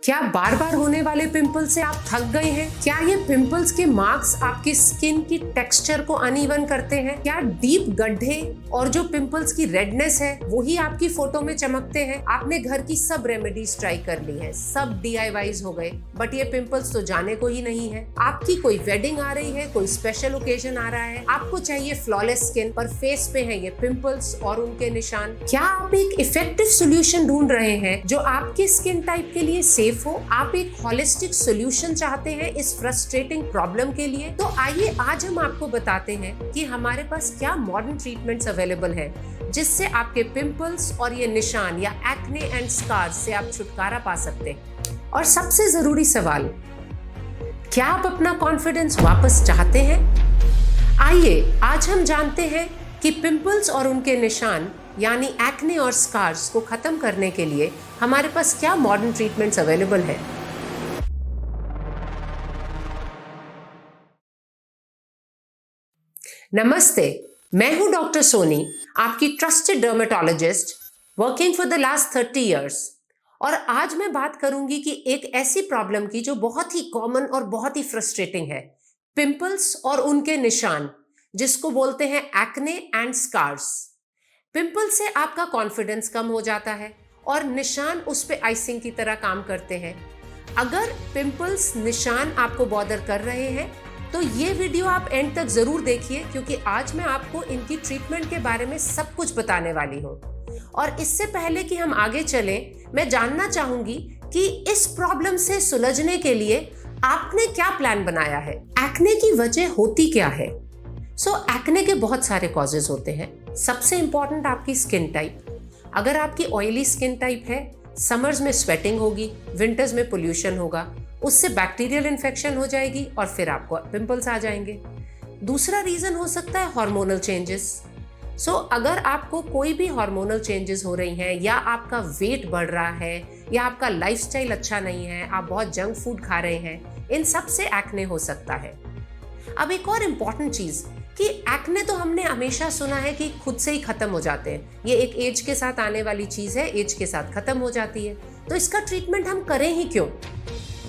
क्या बार बार होने वाले पिंपल से आप थक गए हैं? क्या ये पिंपल्स के मार्क्स आपकी स्किन की टेक्सचर को अनइवन करते हैं? क्या डीप गड्ढे और जो पिंपल्स की रेडनेस है वही आपकी फोटो में चमकते हैं? आपने घर की सब रेमेडीज ट्राई कर ली हैं, सब DIYs हो गए, बट ये पिंपल्स तो जाने को ही नहीं है। आपकी कोई वेडिंग आ रही है, कोई स्पेशल ओकेजन आ रहा है, आपको चाहिए फ्लॉलेस स्किन, पर फेस पे है ये पिंपल्स और उनके निशान। क्या आप एक इफेक्टिव सोल्यूशन ढूंढ रहे हैं जो आपके स्किन टाइप के लिए सेफ हो? आप एक होलिस्टिक सॉल्यूशन चाहते हैं इस फ्रस्ट्रेटिंग प्रॉब्लम के लिए? तो आइए आज हम आपको बताते हैं कि हमारे पास क्या मॉडर्न ट्रीटमेंट्स अवेलेबल है जिससे आपके पिंपल्स और ये निशान या एक्ने एंड स्कार्स से आप छुटकारा पा सकते हैं। और सबसे जरूरी सवाल, क्या आप अपना कॉन्फिडेंस वापस चाहते हैं? आइए आज हम जानते हैं कि पिंपल्स और उनके निशान यानी एक्ने और स्कार्स को खत्म करने के लिए हमारे पास क्या मॉडर्न ट्रीटमेंट्स अवेलेबल है। नमस्ते, मैं हूं डॉक्टर सोनी, आपकी trusted dermatologist working for the last 30 years. और आज मैं बात करूंगी कि एक ऐसी प्रॉब्लम की जो बहुत ही कॉमन और बहुत ही फ्रस्ट्रेटिंग है, पिंपल्स और उनके निशान, जिसको बोलते हैं एक्ने एंड स्कार्स। पिंपल से आपका कॉन्फिडेंस कम हो जाता है और निशान उस पे आइसिंग की तरह काम करते हैं। अगर पिंपल्स निशान आपको बॉदर कर रहे हैं तो ये वीडियो आप एंड तक जरूर देखिए, क्योंकि आज मैं आपको इनकी ट्रीटमेंट के बारे में सब कुछ बताने वाली हूँ। और इससे पहले कि हम आगे चलें, मैं जानना चाहूंगी कि इस प्रॉब्लम से सुलझने के लिए आपने क्या प्लान बनाया है। एक्ने की वजह होती क्या है? एक्ने के बहुत सारे कॉजेज होते हैं। सबसे इंपॉर्टेंट आपकी स्किन टाइप। अगर आपकी ऑयली स्किन टाइप है, समर्स में स्वेटिंग होगी, विंटर्स में पोल्यूशन होगा, उससे बैक्टीरियल इन्फेक्शन हो जाएगी और फिर आपको पिंपल्स आ जाएंगे। दूसरा रीजन हो सकता है हार्मोनल चेंजेस। अगर आपको कोई भी हार्मोनल चेंजेस हो रही हैं, या आपका वेट बढ़ रहा है, या आपका लाइफस्टाइल अच्छा नहीं है, आप बहुत जंक फूड खा रहे हैं, इन सब से एक्ने हो सकता है। अब एक और इम्पॉर्टेंट चीज कि एक्ने तो हमने हमेशा सुना है कि खुद से ही खत्म हो जाते हैं, ये एक एज के साथ आने वाली चीज है, एज के साथ खत्म हो जाती है। तो इसका ट्रीटमेंट हम करें ही क्यों?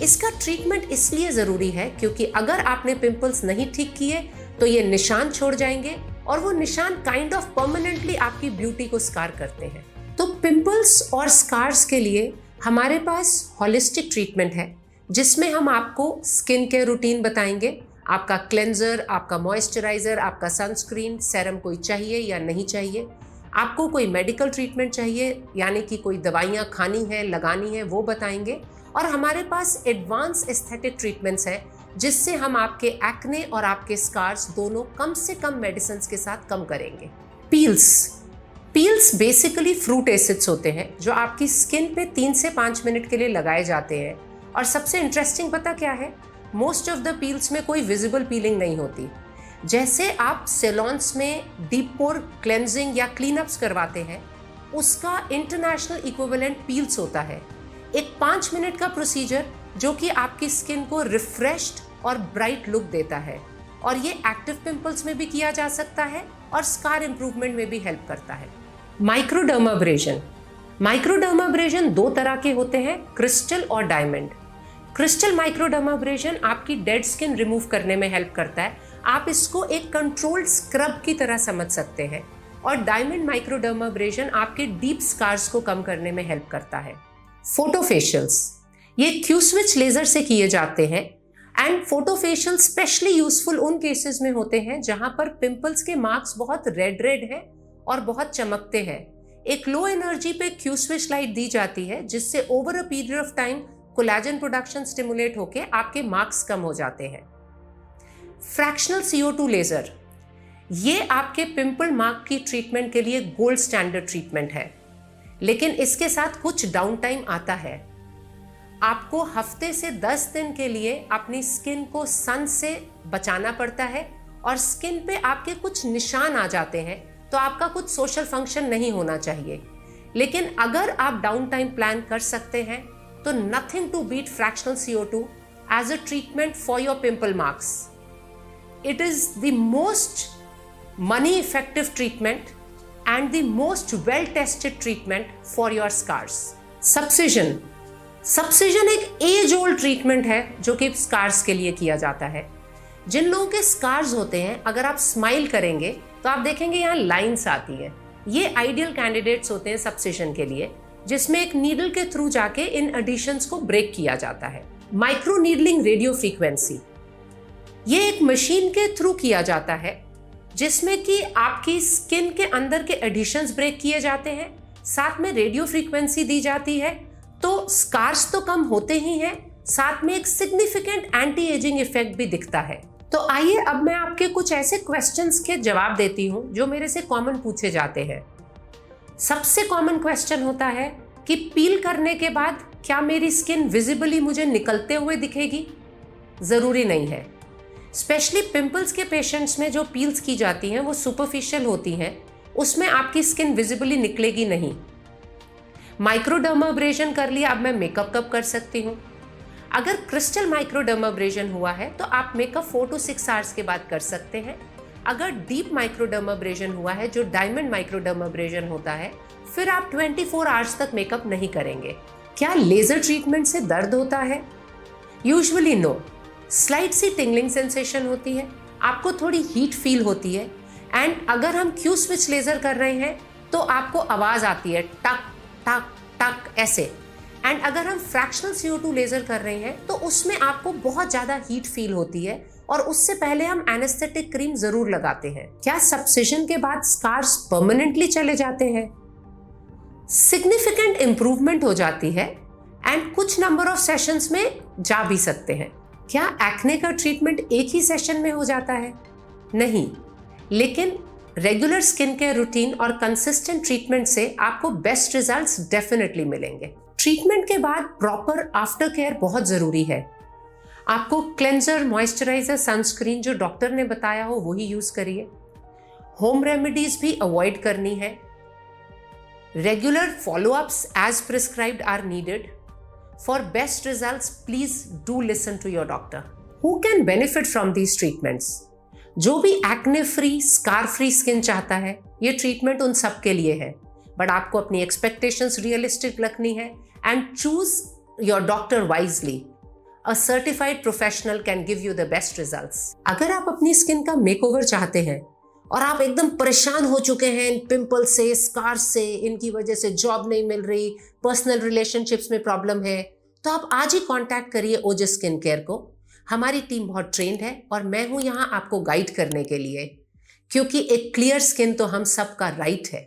इसका ट्रीटमेंट इसलिए जरूरी है क्योंकि अगर आपने पिंपल्स नहीं ठीक किए तो ये निशान छोड़ जाएंगे, और वो निशान काइंड ऑफ परमानेंटली आपकी ब्यूटी को स्कार करते हैं। तो पिंपल्स और स्कार्स के लिए हमारे पास होलिस्टिक ट्रीटमेंट है, जिसमें हम आपको स्किन केयर रूटीन बताएंगे। आपका क्लेंजर, आपका मॉइस्चराइजर, आपका सनस्क्रीन, सेरम कोई चाहिए या नहीं चाहिए, आपको कोई मेडिकल ट्रीटमेंट चाहिए यानी कि कोई दवाइयाँ खानी है, लगानी है, वो बताएंगे। और हमारे पास एडवांस एस्थेटिक ट्रीटमेंट्स है जिससे हम आपके एक्ने और आपके स्कार्स दोनों कम से कम मेडिसिन के साथ कम करेंगे। पील्स बेसिकली फ्रूट एसिड्स होते हैं जो आपकी स्किन पे 3 से 5 मिनट के लिए लगाए जाते हैं। और सबसे इंटरेस्टिंग पता क्या है? मोस्ट ऑफ द पील्स में कोई विजिबल पीलिंग नहीं होती। जैसे आप सेलॉन्स में डीप पोर क्लेंजिंग या क्लीनअप्स करवाते हैं, उसका इंटरनेशनल इक्विवेलेंट पील्स होता है। एक 5 मिनट का प्रोसीजर जो कि आपकी स्किन को रिफ्रेश्ड और ब्राइट लुक देता है। और ये एक्टिव पिंपल्स में भी किया जा सकता है और स्कार इंप्रूवमेंट में भी हेल्प करता है। माइक्रोडर्माब्रेशन 2 तरह के होते हैं, क्रिस्टल और डायमंड। क्रिस्टल माइक्रोडर्माब्रेशन आपकी डेड स्किन रिमूव करने में हेल्प करता है। आप इसको एक कंट्रोल्ड स्क्रब की तरह समझ सकते हैं। और डायमंड माइक्रोडर्माब्रेशन आपके डीप स्कार्स को कम करने में हेल्प करता है। फोटोफेशियल्स, ये Q-स्विच लेजर से किए जाते हैं। एंड फोटोफेशियल स्पेशली यूजफुल उन केसेस में होते हैं जहां पर पिंपल्स के मार्क्स बहुत रेड है और बहुत चमकते हैं। एक लो एनर्जी पे Q-स्विच लाइट दी जाती है जिससे over a period of time collagen production stimulate होके आपके मार्क्स कम हो जाते हैं। फ्रैक्शनल CO2 लेजर, ये आपके पिंपल मार्क की ट्रीटमेंट के लिए गोल्ड स्टैंडर्ड ट्रीटमेंट है, लेकिन इसके साथ कुछ डाउन टाइम आता है। आपको हफ्ते से 10 दिन के लिए अपनी स्किन को सन से बचाना पड़ता है, और स्किन पे आपके कुछ निशान आ जाते हैं तो आपका कुछ सोशल फंक्शन नहीं होना चाहिए। लेकिन अगर आप डाउन टाइम प्लान कर सकते हैं तो nothing to beat fractional CO2 as a treatment for your pimple marks. It is the most money effective treatment and the most well tested treatment for your scars. Subcision, सब्सिजन एक as old treatment है जो कि scars के लिए किया जाता है। जिन लोगों के स्कार्स होते हैं, अगर आप स्माइल करेंगे तो आप देखेंगे यहाँ लाइंस आती है। ये आइडियल कैंडिडेट्स होते हैं सब्सिजन के लिए, जिसमें एक नीडल के थ्रू जाके इन एडिशंस को ब्रेक किया जाता है। माइक्रो नीडलिंग रेडियो फ्रीक्वेंसी, ये एक मशीन के थ्रू किया जाता है जिसमें कि आपकी स्किन के अंदर के एडिशंस ब्रेक किए जाते हैं, साथ में रेडियो फ्रीक्वेंसी दी जाती है, तो स्कार्स तो कम होते ही हैं, साथ में एक सिग्निफिकेंट एंटी एजिंग इफेक्ट भी दिखता है। तो आइए अब मैं आपके कुछ ऐसे क्वेश्चंस के जवाब देती हूं जो मेरे से कॉमन पूछे जाते हैं। सबसे कॉमन क्वेश्चन होता है कि पील करने के बाद क्या मेरी स्किन विजिबली मुझे निकलते हुए दिखेगी? जरूरी नहीं है। स्पेशली पिंपल्स के पेशेंट्स में जो पील्स की जाती हैं वो सुपरफिशियल होती हैं, उसमें आपकी स्किन विजिबली निकलेगी नहीं। माइक्रोडर्माब्रेशन कर लिया, अब मैं मेकअप कब कर सकती हूँ? अगर क्रिस्टल माइक्रोडर्माब्रेशन हुआ है तो आप मेकअप 4 to 6 आवर्स के बाद कर सकते हैं। अगर डीप माइक्रोडर्माब्रेशन हुआ है, जो डायमंड माइक्रोडर्माब्रेशन होता है, फिर आप 24 आवर्स तक मेकअप नहीं करेंगे। क्या लेजर ट्रीटमेंट से दर्द होता है? Usually no. स्लाइट सी टिंगलिंग सेंसेशन होती है, आपको थोड़ी हीट फील होती है, एंड अगर हम क्यू स्विच लेजर कर रहे हैं तो आपको आवाज आती है टक टक टक ऐसे। एंड अगर हम फ्रैक्शनल CO2 लेजर कर रहे हैं तो उसमें आपको बहुत ज्यादा हीट फील होती है, और उससे पहले हम एनेस्थेटिक क्रीम जरूर लगाते हैं। क्या सब्सिजन के बाद स्कार्स परमानेंटली चले जाते हैं? सिग्निफिकेंट इंप्रूवमेंट हो जाती है, एंड कुछ नंबर ऑफ सेशंस में जा भी सकते हैं। क्या एक्ने का ट्रीटमेंट एक ही सेशन में हो जाता है? नहीं, लेकिन रेगुलर स्किन केयर रूटीन और कंसिस्टेंट ट्रीटमेंट से आपको बेस्ट रिजल्ट्स डेफिनेटली मिलेंगे। ट्रीटमेंट के बाद प्रॉपर आफ्टर केयर बहुत जरूरी है। आपको क्लेंजर, मॉइस्चराइजर, सनस्क्रीन जो डॉक्टर ने बताया हो वही यूज करिए। होम रेमेडीज भी अवॉइड करनी है। Regular follow-ups as prescribed are needed. For best results, please do listen to your doctor. Who can benefit from these treatments? जो भी acne free, scar free skin चाहता है, ये ट्रीटमेंट उन सब के लिए है। बट आपको अपनी एक्सपेक्टेशंस रियलिस्टिक रखनी है and choose your doctor wisely. A certified professional can give you the best results. अगर आप अपनी स्किन का मेकओवर चाहते हैं और आप एकदम परेशान हो चुके हैं इन पिंपल से, स्कार से, इनकी वजह से जॉब नहीं मिल रही, पर्सनल रिलेशनशिप्स में प्रॉब्लम है, तो आप आज ही कांटेक्ट करिए ओजस स्किन केयर को। हमारी टीम बहुत ट्रेंड है और मैं हूं यहाँ आपको गाइड करने के लिए, क्योंकि एक क्लियर स्किन तो हम सबका राइट है।